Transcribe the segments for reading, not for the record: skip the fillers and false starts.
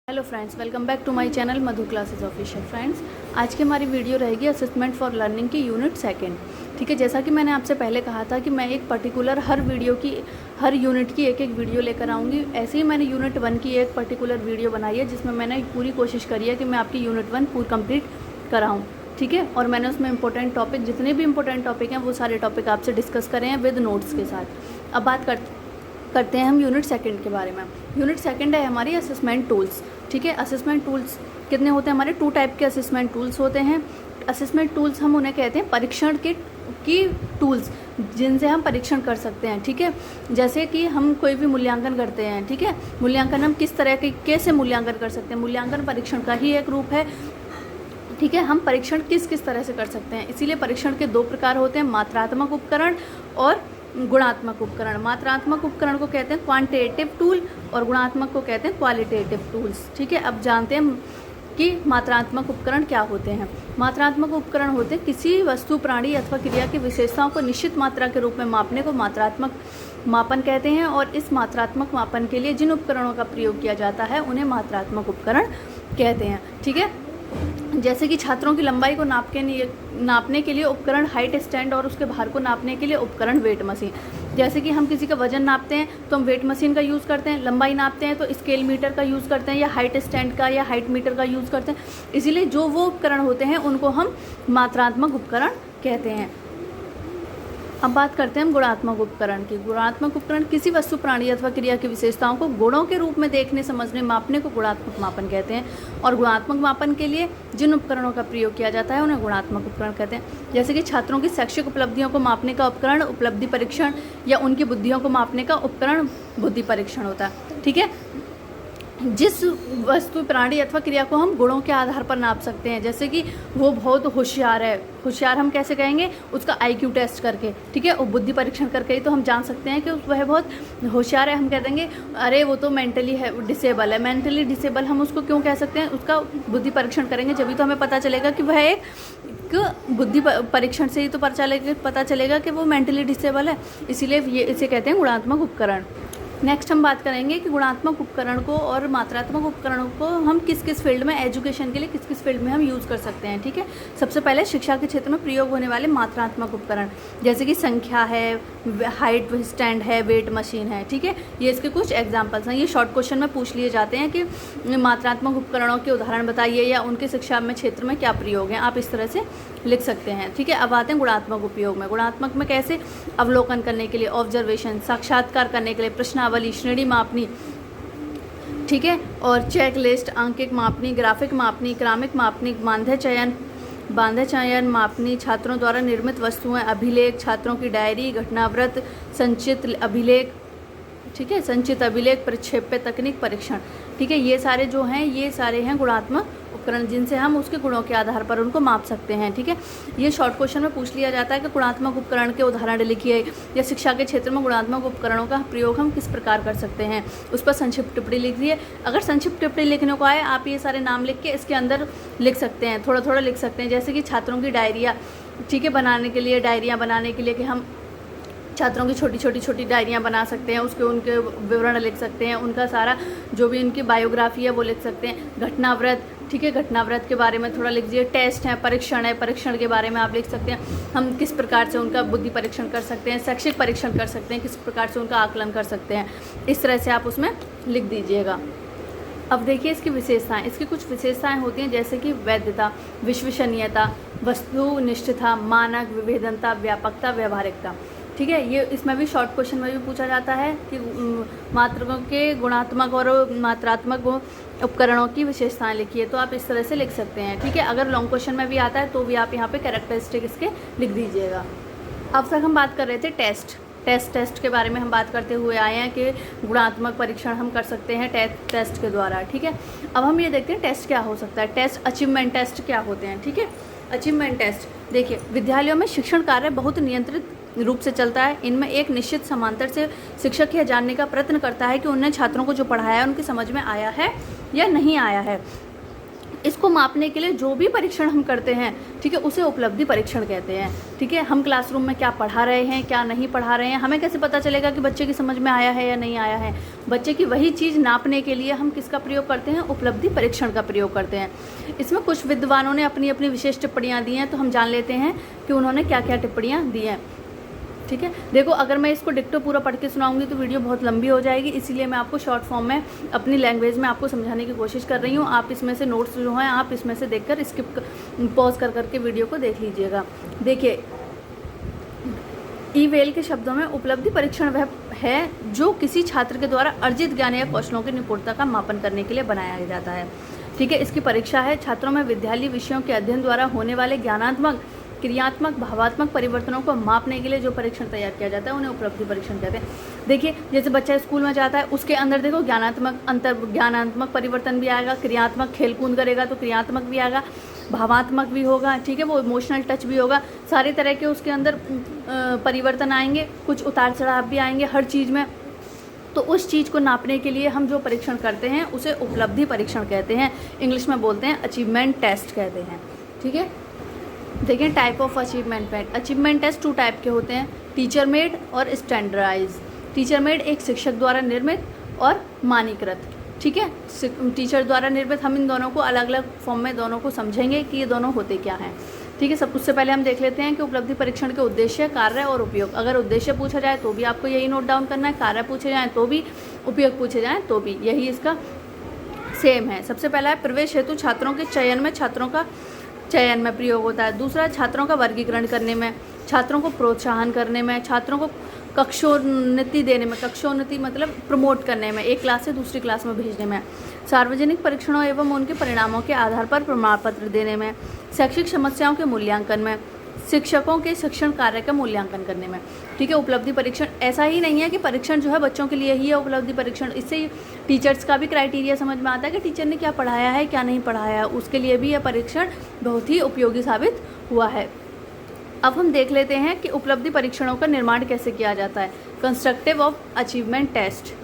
Hello friends, welcome back to my channel Madhu classes official. Friends, आज की हमारी video रहेगी असेसमेंट फॉर लर्निंग की यूनिट सेकंड। ठीक है, जैसा कि मैंने आपसे पहले कहा था कि मैं एक पर्टिकुलर हर यूनिट की एक एक वीडियो लेकर आऊँगी। ऐसे ही मैंने यूनिट 1 की एक पर्टिकुलर वीडियो बनाई है जिसमें मैंने पूरी कोशिश करी है कि मैं आपकी यूनिट 1 पूरी कंप्लीट कराऊँ। ठीक है, और मैंने उसमें इंपॉर्टेंट टॉपिक, जितने भी इंपॉर्टेंट टॉपिक हैं वो सारे टॉपिक आपसे डिस्कस करे हैं विद नोट्स के साथ। अब बात करते हैं हम यूनिट सेकंड के बारे में। यूनिट सेकंड है हमारी असेसमेंट टूल्स। ठीक है, असेसमेंट टूल्स कितने होते हैं हमारे? 2 टाइप के असेसमेंट टूल्स होते हैं। असेसमेंट टूल्स हम उन्हें कहते हैं परीक्षण की टूल्स, जिनसे हम परीक्षण कर सकते हैं। ठीक है, जैसे कि हम कोई भी मूल्यांकन करते हैं। ठीक है, मूल्यांकन हम किस तरह के कैसे मूल्यांकन कर सकते हैं? मूल्यांकन परीक्षण का ही एक रूप है। ठीक है, हम परीक्षण किस किस तरह से कर सकते हैं, इसीलिए परीक्षण के 2 प्रकार होते हैं, मात्रात्मक उपकरण और गुणात्मक उपकरण। मात्रात्मक उपकरण को कहते हैं क्वांटिटेटिव टूल और गुणात्मक को कहते हैं क्वालिटेटिव टूल्स। ठीक है, अब जानते हैं कि मात्रात्मक उपकरण क्या होते हैं। मात्रात्मक उपकरण होते हैं किसी वस्तु, प्राणी अथवा क्रिया की विशेषताओं को निश्चित मात्रा के रूप में मापने को मात्रात्मक मापन कहते हैं, और इस मात्रात्मक मापन के लिए जिन उपकरणों का प्रयोग किया जाता है उन्हें मात्रात्मक उपकरण कहते हैं। ठीक है, जैसे कि छात्रों की लंबाई को नापने के लिए उपकरण हाइट स्टैंड और उसके भार को नापने के लिए उपकरण वेट मशीन। जैसे कि हम किसी का वजन नापते हैं तो हम वेट मशीन का यूज़ करते हैं, लंबाई नापते हैं तो स्केल मीटर का यूज़ करते हैं, या हाइट स्टैंड का या हाइट मीटर का यूज़ करते हैं। इसीलिए जो वो उपकरण होते हैं उनको हम मात्रात्मक उपकरण कहते हैं। अब बात करते हैं हम गुणात्मक उपकरण की। गुणात्मक उपकरण किसी वस्तु, प्राणी अथवा क्रिया की विशेषताओं को गुणों के रूप में देखने, समझने, मापने को गुणात्मक मापन कहते हैं, और गुणात्मक मापन के लिए जिन उपकरणों का प्रयोग किया जाता है उन्हें गुणात्मक उपकरण कहते हैं। जैसे कि छात्रों की शैक्षिक उपलब्धियों को मापने का उपकरण उपलब्धि परीक्षण, या उनकी बुद्धियों को मापने का उपकरण बुद्धि परीक्षण होता है। ठीक है, जिस वस्तु, प्राणी अथवा क्रिया को हम गुणों के आधार पर नाप सकते हैं, जैसे कि वो बहुत होशियार है, होशियार हम कैसे कहेंगे? उसका IQ टेस्ट करके। ठीक है, और बुद्धि परीक्षण करके ही तो हम जान सकते हैं कि वह बहुत होशियार है। हम कह देंगे अरे वो तो मेंटली डिसेबल है। मेंटली डिसेबल हम उसको क्यों कह सकते हैं? उसका बुद्धि परीक्षण करेंगे जब भी तो हमें पता चलेगा कि वह एक बुद्धि परीक्षण से ही तो पता चलेगा कि वो मेंटली डिसेबल है। इसीलिए इसे कहते हैं गुणात्मक उपकरण। नेक्स्ट हम बात करेंगे कि गुणात्मक उपकरण को और मात्रात्मक उपकरणों को हम किस किस फील्ड में, एजुकेशन के लिए किस किस फील्ड में हम यूज़ कर सकते हैं। ठीक है, सबसे पहले शिक्षा के क्षेत्र में प्रयोग होने वाले मात्रात्मक उपकरण, जैसे कि संख्या है, हाइट स्टैंड है, वेट मशीन है। ठीक है, ये इसके कुछ एग्जाम्पल्स हैं। ये शॉर्ट क्वेश्चन में पूछ लिए जाते हैं कि मात्रात्मक उपकरणों के उदाहरण बताइए, या उनके शिक्षा में क्षेत्र में क्या प्रयोग हैं। आप इस तरह से लिख सकते हैं। ठीक है, अब आते हैं गुणात्मक उपयोग में। गुणात्मक में कैसे? अवलोकन करने के लिए, ऑब्जर्वेशन, साक्षात्कार करने के लिए, प्रश्नावली, श्रेणी मापनी। ठीक है, और चेक लिस्ट, आंकिक मापनी, ग्राफिक मापनी, क्रमिक मापनी, बांधे चयन मापनी, छात्रों द्वारा निर्मित वस्तुएं, अभिलेख, छात्रों की डायरी, घटनावृत्त, संचित अभिलेख। ठीक है, संचित अभिलेख, प्रक्षेप्य तकनीक, परीक्षण। ठीक है, ये सारे जो हैं ये सारे हैं गुणात्मक उपकरण, जिनसे हम उसके गुणों के आधार पर उनको माप सकते हैं। ठीक है, ये शॉर्ट क्वेश्चन में पूछ लिया जाता है कि गुणात्मक उपकरण के उदाहरण लिखिए, या शिक्षा के क्षेत्र में गुणात्मक उपकरणों का प्रयोग हम किस प्रकार कर सकते हैं, उस पर संक्षिप्त टिप्पणी लिखिए। अगर संक्षिप्त टिप्पणी लिखने को आए, आप ये सारे नाम लिख के इसके अंदर लिख सकते हैं, थोड़ा थोड़ा लिख सकते हैं। जैसे कि छात्रों की डायरिया, ठीक है, डायरियाँ बनाने के लिए कि हम छात्रों की छोटी डायरियाँ बना सकते हैं, उनके विवरण लिख सकते हैं, उनका सारा जो भी उनकी बायोग्राफी है वो लिख सकते हैं। घटनावृत्त, ठीक है, घटनावृत्त के बारे में थोड़ा लिख दीजिए। टेस्ट है, परीक्षण के बारे में आप लिख सकते हैं, हम किस प्रकार से उनका बुद्धि परीक्षण कर सकते हैं, शैक्षिक परीक्षण कर सकते हैं, किस प्रकार से उनका आकलन कर सकते हैं। इस तरह से आप उसमें लिख दीजिएगा। अब देखिए इसकी विशेषताएं। इसकी कुछ विशेषताएं होती हैं, जैसे कि वैधता, विश्वसनीयता, वस्तुनिष्ठता, मानक, विभेदनता, व्यापकता, व्यवहारिकता। ठीक है, ये इसमें भी शॉर्ट क्वेश्चन में भी पूछा जाता है कि मात्रकों के गुणात्मक और मात्रात्मक उपकरणों की विशेषताएं लिखिए, तो आप इस तरह से लिख सकते हैं। ठीक है, अगर लॉन्ग क्वेश्चन में भी आता है तो भी आप यहाँ पे कैरेक्टरिस्टिक इसके लिख दीजिएगा। अब तक हम बात कर रहे थे टेस्ट के बारे में हम बात करते हुए आए हैं कि गुणात्मक परीक्षण हम कर सकते हैं टेस्ट के द्वारा। ठीक है, अब हम ये देखते हैं टेस्ट क्या हो सकता है। टेस्ट, अचीवमेंट टेस्ट क्या होते हैं। ठीक है, अचीवमेंट टेस्ट, देखिए विद्यालयों में शिक्षण कार्य बहुत नियंत्रित रूप से चलता है। इनमें एक निश्चित समांतर से शिक्षक यह जानने का प्रयत्न करता है कि उन्हें छात्रों को जो पढ़ाया है उनकी समझ में आया है या नहीं आया है। इसको मापने के लिए जो भी परीक्षण हम करते हैं, ठीक है, उसे उपलब्धि परीक्षण कहते हैं। ठीक है, हम क्लासरूम में क्या पढ़ा रहे हैं, क्या नहीं पढ़ा रहे हैं, हमें कैसे पता चलेगा कि बच्चे की समझ में आया है या नहीं आया है। बच्चे की वही चीज़ नापने के लिए हम किसका प्रयोग करते हैं, उपलब्धि परीक्षण का प्रयोग करते हैं। इसमें कुछ विद्वानों ने अपनी अपनी विशेष टिप्पणियाँ दी हैं, तो हम जान लेते हैं कि उन्होंने क्या क्या टिप्पणियाँ दी हैं। ठीक है, देखो अगर मैं इसको डिक्टो पूरा पढ़ के सुनाऊंगी तो वीडियो बहुत लंबी हो जाएगी, इसीलिए मैं आपको शॉर्ट फॉर्म में अपनी लैंग्वेज में आपको समझाने की कोशिश कर रही हूँ। आप इसमें से नोट्स जो हैं आप इसमें से देखकर स्किप पॉज कर करके वीडियो को देख लीजिएगा। देखिए, ईवेल के शब्दों में उपलब्धि परीक्षण वह है जो किसी छात्र के द्वारा अर्जित ज्ञान या कौशलों की निपुणता का मापन करने के लिए बनाया जाता है। ठीक है, इसकी परीक्षा है छात्रों में विद्यालय विषयों के अध्ययन द्वारा होने वाले ज्ञानात्मक, क्रियात्मक, भावात्मक परिवर्तनों को मापने के लिए जो परीक्षण तैयार किया जाता है उन्हें उपलब्धि परीक्षण कहते हैं। देखिए, जैसे बच्चा स्कूल में जाता है, उसके अंदर देखो ज्ञानात्मक परिवर्तन भी आएगा, क्रियात्मक खेल कूद करेगा तो क्रियात्मक भी आएगा, भावात्मक भी होगा, ठीक है, वो इमोशनल टच भी होगा, सारे तरह के उसके अंदर परिवर्तन आएंगे, कुछ उतार चढ़ाव भी आएंगे हर चीज़ में। तो उस चीज़ को नापने के लिए हम जो परीक्षण करते हैं उसे उपलब्धि परीक्षण कहते हैं। इंग्लिश में बोलते हैं अचीवमेंट टेस्ट कहते हैं। ठीक है, देखिए type of achievement test 2 type के होते हैं, टीचर मेड और स्टैंडर्डाइज। टीचर मेड एक शिक्षक द्वारा निर्मित और मानकीकृत। ठीक है, टीचर द्वारा निर्मित, हम इन दोनों को अलग अलग फॉर्म में दोनों को समझेंगे कि ये दोनों होते क्या हैं। ठीक है, सब उससे पहले हम देख लेते हैं कि उपलब्धि परीक्षण के उद्देश्य, कार्य और उपयोग। अगर उद्देश्य पूछा जाए तो भी आपको यही नोट डाउन करना है, कार्य पूछे जाएँ तो भी, उपयोग पूछे जाएँ तो भी, यही इसका सेम है। सबसे पहला है प्रवेश हेतु छात्रों के चयन में प्रयोग होता है। दूसरा, छात्रों का वर्गीकरण करने में, छात्रों को प्रोत्साहन करने में, छात्रों को कक्षोन्नति देने में, कक्षोन्नति मतलब प्रमोट करने में, एक क्लास से दूसरी क्लास में भेजने में, सार्वजनिक परीक्षणों एवं उनके परिणामों के आधार पर प्रमाण पत्र देने में, शैक्षिक समस्याओं के मूल्यांकन में, शिक्षकों के शिक्षण कार्य का मूल्यांकन करने में। ठीक है, उपलब्धि परीक्षण ऐसा ही नहीं है कि परीक्षण जो है बच्चों के लिए ही है उपलब्धि परीक्षण, इससे टीचर्स का भी क्राइटेरिया समझ में आता है कि टीचर ने क्या पढ़ाया है क्या नहीं पढ़ाया है, उसके लिए भी यह परीक्षण बहुत ही उपयोगी साबित हुआ है। अब हम देख लेते हैं कि उपलब्धि परीक्षणों का निर्माण कैसे किया जाता है। Constructive of achievement test.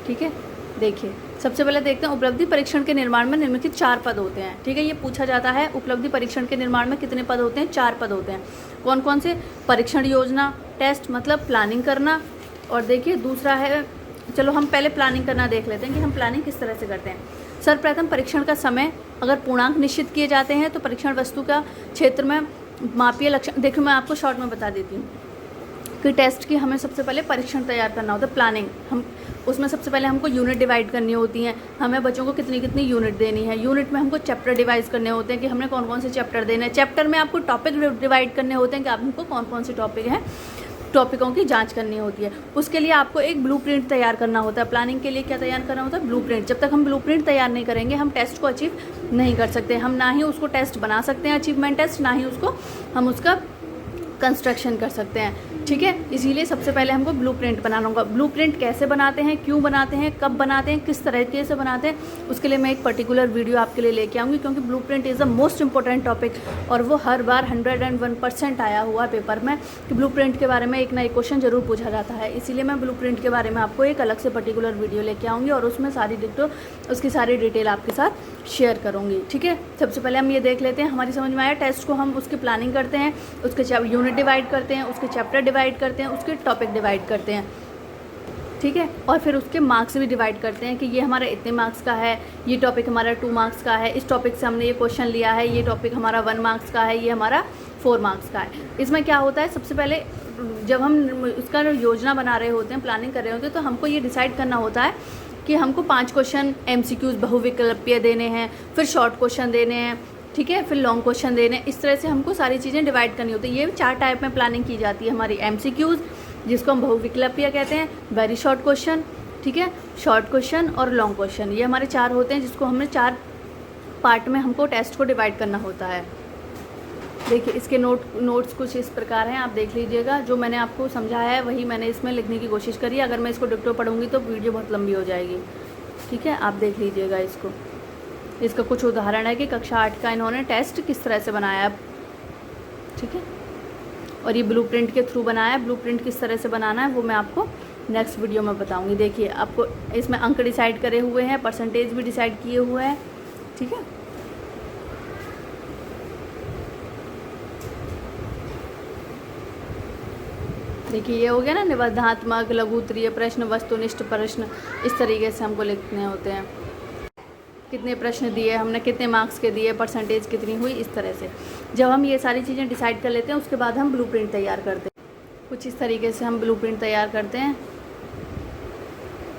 ठीक है, देखिए सबसे पहले देखते हैं उपलब्धि परीक्षण के निर्माण में निम्नलिखित 4 पद होते हैं। ठीक है, ये पूछा जाता है उपलब्धि परीक्षण के निर्माण में कितने पद होते हैं, 4 पद होते हैं। कौन कौन से, परीक्षण योजना, टेस्ट मतलब प्लानिंग करना, और देखिए दूसरा है, चलो हम पहले प्लानिंग करना देख लेते हैं कि हम प्लानिंग किस तरह से करते हैं। सर्वप्रथम परीक्षण का समय, अगर पूर्णांक निश्चित किए जाते हैं तो परीक्षण वस्तु का क्षेत्र में मापीय लक्षण, देखो मैं आपको शॉर्ट में बता देती हूँ कि टेस्ट की हमें सबसे पहले परीक्षण तैयार करना होता है, प्लानिंग। हम उसमें सबसे पहले हमको यूनिट डिवाइड करनी होती हैं, हमें बच्चों को कितनी कितनी यूनिट देनी है, यूनिट में हमको चैप्टर डिवाइड करने होते हैं कि हमने कौन कौन से चैप्टर देने हैं, चैप्टर में आपको टॉपिक डिवाइड करने होते हैं कि आपको कौन कौन से टॉपिक हैं, टॉपिकों की जांच करनी होती है। उसके लिए आपको एक ब्लूप्रिंट तैयार करना होता है। प्लानिंग के लिए क्या तैयार करना होता है, ब्लूप्रिंट। जब तक हम ब्लूप्रिंट तैयार नहीं करेंगे हम टेस्ट को अचीव नहीं कर सकते, हम ना ही उसको टेस्ट बना सकते हैं अचीवमेंट टेस्ट, ना ही उसको हम उसका कंस्ट्रक्शन कर सकते हैं। ठीक है, इसीलिए सबसे पहले हमको ब्लूप्रिंट बनाना होगा। ब्लूप्रिंट कैसे बनाते हैं, क्यों बनाते हैं, कब बनाते हैं, किस तरीके से बनाते हैं, उसके लिए मैं एक पर्टिकुलर वीडियो आपके लिए लेके आऊँगी, क्योंकि blueprint is the most important topic और वो हर बार 101% आया हुआ पेपर में कि ब्लूप्रिंट के बारे में एक ना एक क्वेश्चन जरूर पूछा जाता है। इसीलिए मैं ब्लूप्रिंट के बारे में आपको एक अलग से पर्टिकुलर वीडियो लेके आऊँगी और उसमें उसकी सारी डिटेल आपके साथ शेयर करूँगी। ठीक है, सबसे पहले हम ये देख लेते हैं, हमारी समझ में आया, टेस्ट को हम उसकी प्लानिंग करते हैं, उसके यूनिट डिवाइड करते हैं, उसके चैप्टर डिवाइड करते हैं, उसके टॉपिक डिवाइड करते हैं। ठीक है, और फिर उसके मार्क्स भी डिवाइड करते हैं कि ये हमारा इतने मार्क्स का है, ये टॉपिक हमारा 2 मार्क्स का है, इस टॉपिक से हमने ये क्वेश्चन लिया है, ये टॉपिक हमारा 1 मार्क्स का है, ये हमारा 4 मार्क्स का है। इसमें क्या होता है, सबसे पहले जब हम उसका योजना बना रहे होते हैं, प्लानिंग कर रहे होते हैं, तो हमको ये डिसाइड करना होता है कि हमको 5 क्वेश्चन MCQs बहुविकल्पीय देने हैं, फिर शॉर्ट क्वेश्चन देने हैं, ठीक है, फिर लॉन्ग क्वेश्चन देने, इस तरह से हमको सारी चीज़ें डिवाइड करनी होती है। ये 4 टाइप में प्लानिंग की जाती है हमारी। MCQs जिसको हम बहुविकल्पीय कहते हैं, वेरी शॉर्ट क्वेश्चन, ठीक है, शॉर्ट क्वेश्चन और लॉन्ग क्वेश्चन, ये हमारे 4 होते हैं जिसको हमने 4 पार्ट में हमको टेस्ट को डिवाइड करना होता है। देखिए इसके नोट्स कुछ इस प्रकार हैं, आप देख लीजिएगा। जो मैंने आपको समझाया है वही मैंने इसमें लिखने की कोशिश करी है। अगर मैं इसको डिक्टो पढ़ूंगी तो वीडियो बहुत लंबी हो जाएगी। ठीक है, आप देख लीजिएगा इसको। इसका कुछ उदाहरण है कि कक्षा 8 का इन्होंने टेस्ट किस तरह से बनाया है। ठीक है, और ये ब्लूप्रिंट के थ्रू बनाया है। ब्लूप्रिंट किस तरह से बनाना है वो मैं आपको नेक्स्ट वीडियो में बताऊंगी। देखिए आपको इसमें अंक डिसाइड करे हुए हैं, परसेंटेज भी डिसाइड किए हुए हैं। ठीक है। देखिए ये हो गया ना, निबंधात्मक, लघु उत्तरीय प्रश्न, वस्तुनिष्ठ प्रश्न, इस तरीके से हमको लिखने होते हैं। कितने प्रश्न दिए हमने, कितने मार्क्स के दिए, परसेंटेज कितनी हुई, इस तरह से जब हम ये सारी चीज़ें डिसाइड कर लेते हैं उसके बाद हम ब्लूप्रिंट तैयार करते हैं। कुछ इस तरीके से हम ब्लूप्रिंट तैयार करते हैं।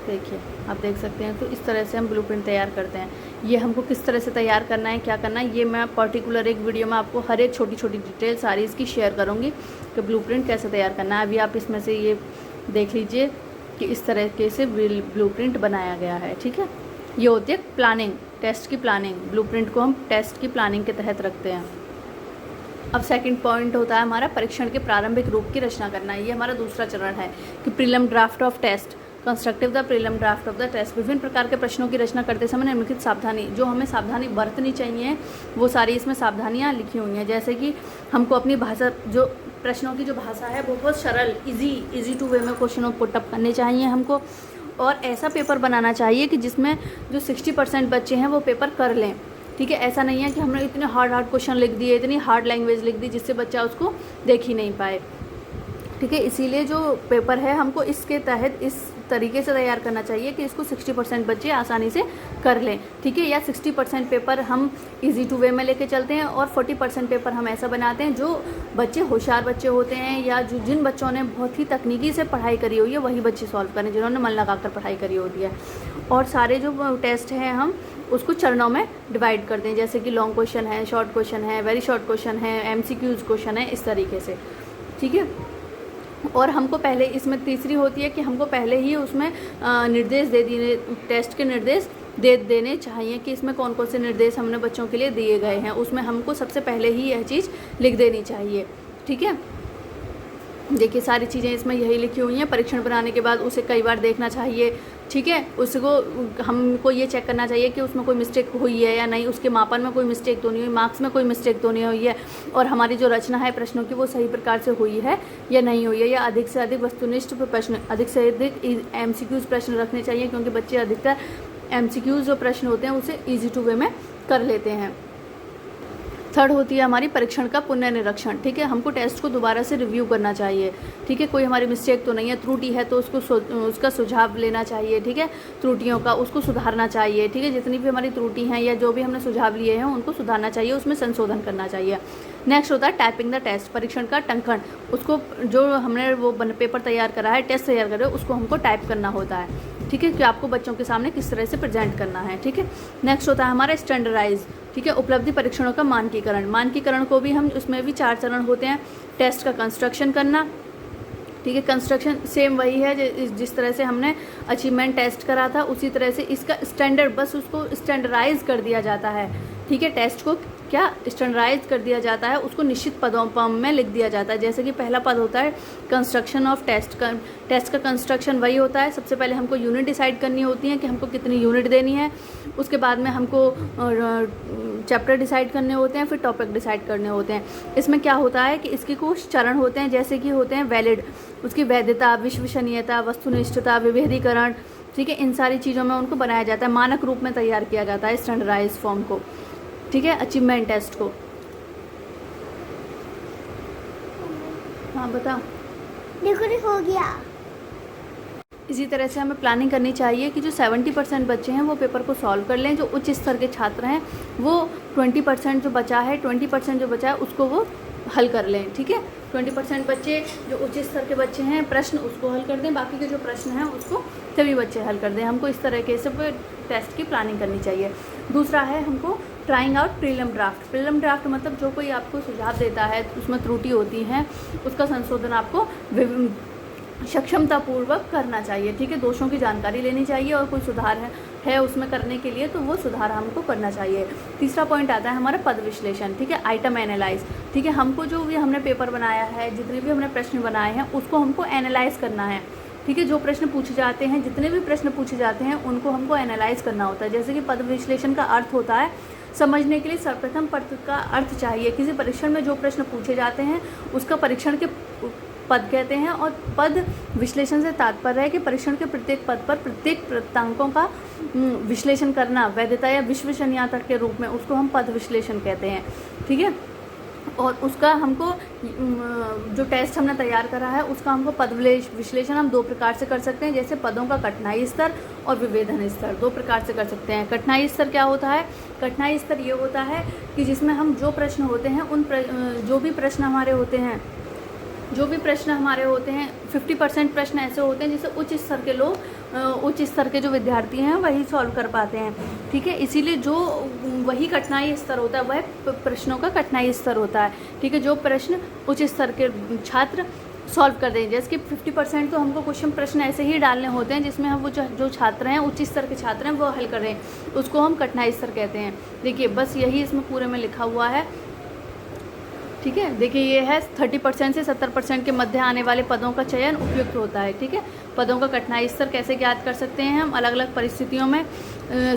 देखिए आप देख सकते हैं, तो इस तरह से हम ब्लूप्रिंट तैयार करते हैं। ये हमको किस तरह से तैयार करना है, क्या करना है, ये मैं पर्टिकुलर एक वीडियो में आपको हर एक छोटी छोटी डिटेल सारी इसकी शेयर करूँगी कि ब्लूप्रिंट कैसे तैयार करना है। अभी आप इसमें से ये देख लीजिए कि इस तरीके से ब्लूप्रिंट बनाया गया है। ठीक है, ये होती है प्लानिंग, टेस्ट की प्लानिंग। ब्लूप्रिंट को हम टेस्ट की प्लानिंग के तहत रखते हैं। अब सेकंड पॉइंट होता है हमारा परीक्षण के प्रारंभिक रूप की रचना करना। ये हमारा दूसरा चरण है कि prelim draft of test, constructive the prelim draft of the test. विभिन्न प्रकार के प्रश्नों की रचना करते समय निम्नलिखित सावधानी, जो हमें सावधानी बरतनी चाहिए वो सारी इसमें सावधानियाँ लिखी हुई हैं। जैसे कि हमको अपनी भाषा, जो प्रश्नों की जो भाषा है वो बहुत सरल, इजी टू वे में क्वेश्चनों को पुटअप करने चाहिए हमको, और ऐसा पेपर बनाना चाहिए कि जिसमें जो 60% बच्चे हैं वो पेपर कर लें। ठीक है, ऐसा नहीं है कि हमने इतने हार्ड क्वेश्चन लिख दिए, इतनी हार्ड लैंग्वेज लिख दी जिससे बच्चा उसको देख ही नहीं पाए। ठीक है, इसीलिए जो पेपर है हमको इसके तहत इस तरीके से तैयार करना चाहिए कि इसको 60% बच्चे आसानी से कर लें। ठीक है, या 60% पेपर हम इजी टू वे में लेके चलते हैं और 40% पेपर हम ऐसा बनाते हैं जो बच्चे होशियार बच्चे होते हैं या जो जिन बच्चों ने बहुत ही तकनीकी से पढ़ाई करी हुई है वही बच्चे सॉल्व करें, जिन्होंने मन लगाकर पढ़ाई करी होती है। और सारे जो टेस्ट हैं हम उसको चरणों में डिवाइड करते हैं, जैसे कि लॉन्ग क्वेश्चन है, शॉर्ट क्वेश्चन है, वेरी शॉर्ट क्वेश्चन है, MCQs क्वेश्चन है, इस तरीके से। ठीक है, और हमको पहले इसमें तीसरी होती है कि हमको पहले ही उसमें निर्देश दे दिए, टेस्ट के निर्देश दे देने चाहिए कि इसमें कौन कौन से निर्देश हमने बच्चों के लिए दिए गए हैं, उसमें हमको सबसे पहले ही यह चीज़ लिख देनी चाहिए। ठीक है, देखिए सारी चीज़ें इसमें यही लिखी हुई हैं। परीक्षण बनाने के बाद उसे कई बार देखना चाहिए। ठीक है, उसको हमको ये चेक करना चाहिए कि उसमें कोई मिस्टेक हुई है या नहीं, उसके मापन में कोई मिस्टेक तो नहीं हुई, मार्क्स में कोई मिस्टेक तो नहीं हुई है, और हमारी जो रचना है प्रश्नों की वो सही प्रकार से हुई है या नहीं हुई है, या अधिक से अधिक वस्तुनिष्ठ प्रश्न, अधिक से अधिक MCQs प्रश्न रखने चाहिए, क्योंकि बच्चे अधिकतर MCQs जो प्रश्न होते हैं उसे ईजी टू वे में कर लेते हैं। थर्ड होती है हमारी परीक्षण का पुनर्निरीक्षण। ठीक है, हमको टेस्ट को दोबारा से रिव्यू करना चाहिए। ठीक है, कोई हमारी मिस्टेक तो नहीं है, त्रुटि है तो उसका सुझाव लेना चाहिए। ठीक है, त्रुटियों का उसको सुधारना चाहिए। ठीक है, जितनी भी हमारी त्रुटि हैं या जो भी हमने सुझाव लिए हैं उनको सुधारना चाहिए, उसमें संशोधन करना चाहिए। नेक्स्ट होता है टाइपिंग द टेस्ट, परीक्षण का टंकण। उसको जो हमने वो पेपर तैयार करा है, टेस्ट तैयार करा है, उसको हमको टाइप करना होता है। ठीक है, कि आपको बच्चों के सामने किस तरह से प्रेजेंट करना है। ठीक है, नेक्स्ट होता है हमारा स्टैंडर्डाइज। ठीक है, उपलब्धि परीक्षणों का मानकीकरण। मानकीकरण को भी हम, उसमें भी 4 चरण होते हैं। टेस्ट का कंस्ट्रक्शन करना। ठीक है, कंस्ट्रक्शन सेम वही है जिस तरह से हमने अचीवमेंट टेस्ट करा था, उसी तरह से इसका स्टैंडर्ड, बस उसको स्टैंडर्डाइज कर दिया जाता है। ठीक है, टेस्ट को क्या स्टैंडर्डाइज कर दिया जाता है, उसको निश्चित पदों में लिख दिया जाता है। जैसे कि पहला पद होता है कंस्ट्रक्शन ऑफ टेस्ट। टेस्ट का कंस्ट्रक्शन वही होता है, सबसे पहले हमको यूनिट डिसाइड करनी होती है कि हमको कितनी यूनिट देनी है, उसके बाद में हमको चैप्टर डिसाइड करने होते हैं, फिर टॉपिक डिसाइड करने होते हैं। इसमें क्या होता है कि इसके कुछ चरण होते हैं, जैसे कि होते हैं वैलिड, उसकी वैधता, विश्वसनीयता, वस्तुनिष्ठता, विभेदीकरण। ठीक है, इन सारी चीज़ों में उनको बनाया जाता है, मानक रूप में तैयार किया जाता है स्टैंडर्डाइज फॉर्म को। ठीक है, अचीवमेंट टेस्ट को। हाँ बताओ। देखो हो गया। इसी तरह से हमें प्लानिंग करनी चाहिए कि जो 70% बच्चे हैं वो पेपर को सॉल्व कर लें। जो उच्च स्तर के छात्र हैं वो 20% जो बचा है, 20% जो बचा है उसको वो हल कर लें। ठीक है, 20% बच्चे जो उच्च स्तर के बच्चे हैं प्रश्न उसको हल कर दें, बाकी के जो प्रश्न हैं उसको सभी बच्चे हल कर दें। हमको इस तरह के सब टेस्ट की प्लानिंग करनी चाहिए। दूसरा है हमको trying out prelim draft. Prelim draft मतलब जो कोई आपको सुझाव देता है, उसमें त्रुटि होती है, उसका संशोधन आपको सक्षमतापूर्वक करना चाहिए। ठीक है, दोषों की जानकारी लेनी चाहिए और कोई सुधार है उसमें करने के लिए तो वो सुधार हमको करना चाहिए। तीसरा पॉइंट आता है हमारा पद विश्लेषण। ठीक है, आइटम एनालाइज। ठीक है, हमको जो भी हमने पेपर बनाया है, जितने भी हमने प्रश्न बनाए हैं उसको हमको एनालाइज करना है। ठीक है, जो प्रश्न पूछे जाते हैं, जितने भी प्रश्न पूछे जाते हैं उनको हमको एनालाइज करना होता है। जैसे कि पद विश्लेषण का अर्थ होता है समझने के लिए सर्वप्रथम पद का अर्थ चाहिए। किसी परीक्षण में जो प्रश्न पूछे जाते हैं उसका परीक्षण के पद कहते हैं। और पद विश्लेषण से तात्पर्य है कि परीक्षण के प्रत्येक पद पर प्रत्येक प्रेतांकों का विश्लेषण करना वैधता या विश्वसनीयता के रूप में, उसको हम पद विश्लेषण कहते हैं। ठीक है, और उसका हमको जो टेस्ट हमने तैयार करा है उसका हमको पद विश्लेषण हम 2 प्रकार से कर सकते हैं। जैसे पदों का कठिनाई स्तर और विभेदन स्तर 2 प्रकार से कर सकते हैं। कठिनाई स्तर क्या होता है? कठिनाई स्तर ये होता है कि जिसमें हम जो प्रश्न होते हैं जो भी प्रश्न हमारे होते हैं 50% प्रश्न ऐसे होते हैं जिसे उच्च स्तर के जो विद्यार्थी हैं वही सॉल्व कर पाते हैं। ठीक है, इसीलिए जो वही कठिनाई स्तर होता है वह प्रश्नों का कठिनाई स्तर होता है। ठीक है, जो प्रश्न उच्च स्तर के छात्र सॉल्व कर दें। जैसे कि 50% तो हमको क्वेश्चन प्रश्न ऐसे ही डालने होते हैं जिसमें हम वो जो छात्र हैं उच्च स्तर के छात्र हैं वो हल कर रहे हैं, उसको हम कठिनाई स्तर कहते हैं। देखिए बस यही इसमें पूरे में लिखा हुआ है। ठीक है, देखिए ये है 30% से 70% के मध्य आने वाले पदों का चयन उपयुक्त होता है। ठीक है, पदों का कठिनाई स्तर कैसे ज्ञात कर सकते हैं हम? अलग अलग परिस्थितियों में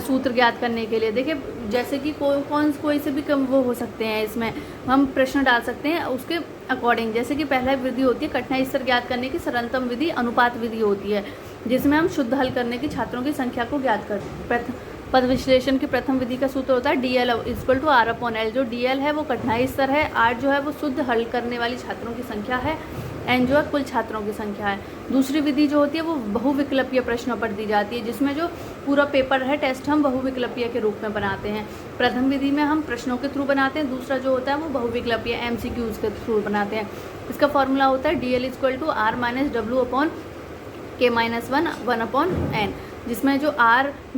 सूत्र ज्ञात करने के लिए। देखिए जैसे कि कोई से भी कम वो हो सकते हैं, इसमें हम प्रश्न डाल सकते हैं उसके अकॉर्डिंग। जैसे कि पहला विधि होती है कठिनाई स्तर ज्ञात करने की सरलतम विधि अनुपात विधि होती है, जिसमें हम शुद्ध हल करने की छात्रों की संख्या को ज्ञात कर। पद विश्लेषण की प्रथम विधि का सूत्र होता है DL = R/L। जो DL है वो कठिनाई स्तर है, R जो है वो शुद्ध हल करने वाली छात्रों की संख्या है, N जो है कुल छात्रों की संख्या है। दूसरी विधि जो होती है वो बहुविकल्पीय प्रश्नों पर दी जाती है, जिसमें जो पूरा पेपर है टेस्ट हम बहुविकल्पीय के रूप में बनाते हैं। प्रथम विधि में हम प्रश्नों के थ्रू बनाते हैं, दूसरा जो होता है वो बहुविकल्पीय MCQs के थ्रू बनाते हैं। इसका फॉर्मूला होता है DL = R-W/K-1/N, जिसमें जो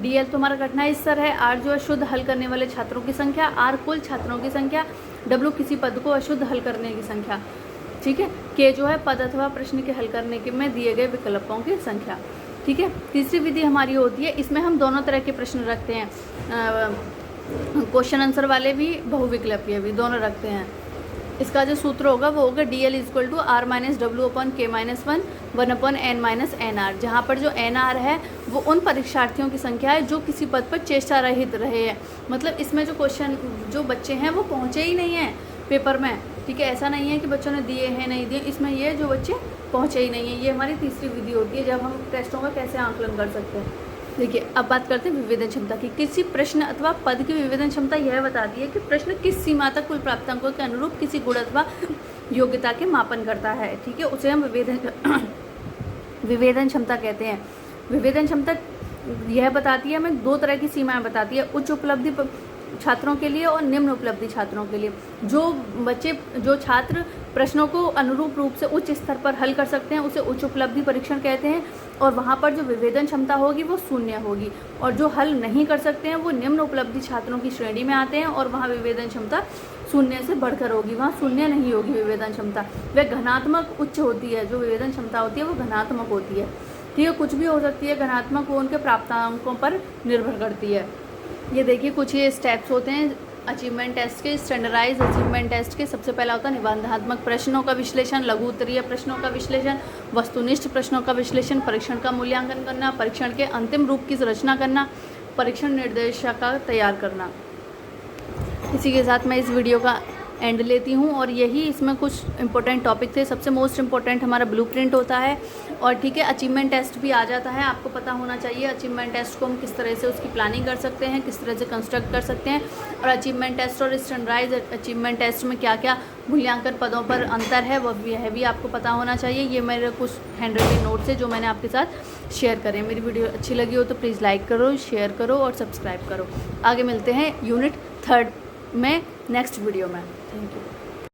DL तो हमारा कठिनाई स्तर है, R जो है शुद्ध हल करने वाले छात्रों की संख्या, R कुल छात्रों की संख्या, W किसी पद को अशुद्ध हल करने की संख्या। ठीक है, K जो है पद अथवा प्रश्न के हल करने के में दिए गए विकल्पों की संख्या। ठीक है, तीसरी विधि हमारी होती है, इसमें हम दोनों तरह के प्रश्न रखते हैं, क्वेश्चन आंसर वाले भी बहुविकल्पीय भी दोनों रखते हैं। इसका जो सूत्र होगा वो होगा DL = R-W/K-1/N-N R, जहाँ पर जो NR है वो उन परीक्षार्थियों की संख्या है जो किसी पद पर चेष्टा रहित रहे हैं। मतलब इसमें जो बच्चे हैं वो पहुँचे ही नहीं हैं पेपर में। ठीक है, ऐसा नहीं है कि बच्चों ने दिए हैं नहीं दिए, इसमें ये जो बच्चे पहुँचे ही नहीं हैं। ये हमारी तीसरी विधि होती है जब हम टेस्टों का कैसे आंकलन कर सकते हैं। देखिए अब बात करते हैं विवेदन क्षमता की। किसी प्रश्न अथवा पद की विवेदन क्षमता यह बताती है कि प्रश्न किस सीमा तक कुल प्राप्तांकों के अनुरूप किसी गुण अथवा योग्यता के मापन करता है। ठीक है, उसे हम विवेदन क्षमता कहते हैं। विवेदन क्षमता यह बताती है, हमें 2 तरह की सीमाएं बताती है, उच्च उपलब्धि छात्रों के लिए और निम्न उपलब्धि छात्रों के लिए। जो छात्र प्रश्नों को अनुरूप रूप से उच्च स्तर पर हल कर सकते हैं उसे उच्च उपलब्धि परीक्षण कहते हैं, और वहाँ पर जो विवेदन क्षमता होगी वो 0 होगी। और जो हल नहीं कर सकते हैं वो निम्न उपलब्धि छात्रों की श्रेणी में आते हैं, और वहाँ विवेदन क्षमता 0 से बढ़कर होगी, वहाँ 0 नहीं होगी विवेदन क्षमता। वह घनात्मक उच्च होती है, जो विवेदन क्षमता होती है वो घनात्मक होती है। ठीक है, कुछ भी हो सकती है, घनात्मक वो उनके प्राप्तांकों पर निर्भर करती है। ये देखिए कुछ ये स्टेप्स होते हैं अचीवमेंट टेस्ट के, स्टैंडर्डाइज अचीवमेंट टेस्ट के। सबसे पहला होता है निबंधात्मक प्रश्नों का विश्लेषण, लघु उत्तरीय प्रश्नों का विश्लेषण, वस्तुनिष्ठ प्रश्नों का विश्लेषण, परीक्षण का मूल्यांकन करना, परीक्षण के अंतिम रूप की रचना करना, परीक्षण निर्देशिका तैयार करना। इसी के साथ मैं इस वीडियो का एंड लेती हूँ, और यही इसमें कुछ इंपॉर्टेंट टॉपिक थे। सबसे मोस्ट इम्पॉर्टेंट हमारा ब्लूप्रिंट होता है, और ठीक है अचीवमेंट टेस्ट भी आ जाता है। आपको पता होना चाहिए अचीवमेंट टेस्ट को हम किस तरह से उसकी प्लानिंग कर सकते हैं, किस तरह से कंस्ट्रक्ट कर सकते हैं, और अचीवमेंट टेस्ट और स्टैंडर्डाइज अचीवमेंट टेस्ट में क्या क्या मूल्यांकन पदों पर अंतर है वह भी आपको पता होना चाहिए। ये मेरे कुछ हैंड राइटिंग नोट्स है जो मैंने आपके साथ शेयर करें। मेरी वीडियो अच्छी लगी हो तो प्लीज़ लाइक करो, शेयर करो और सब्सक्राइब करो। आगे मिलते हैं यूनिट 3 में नेक्स्ट वीडियो में। Thank you.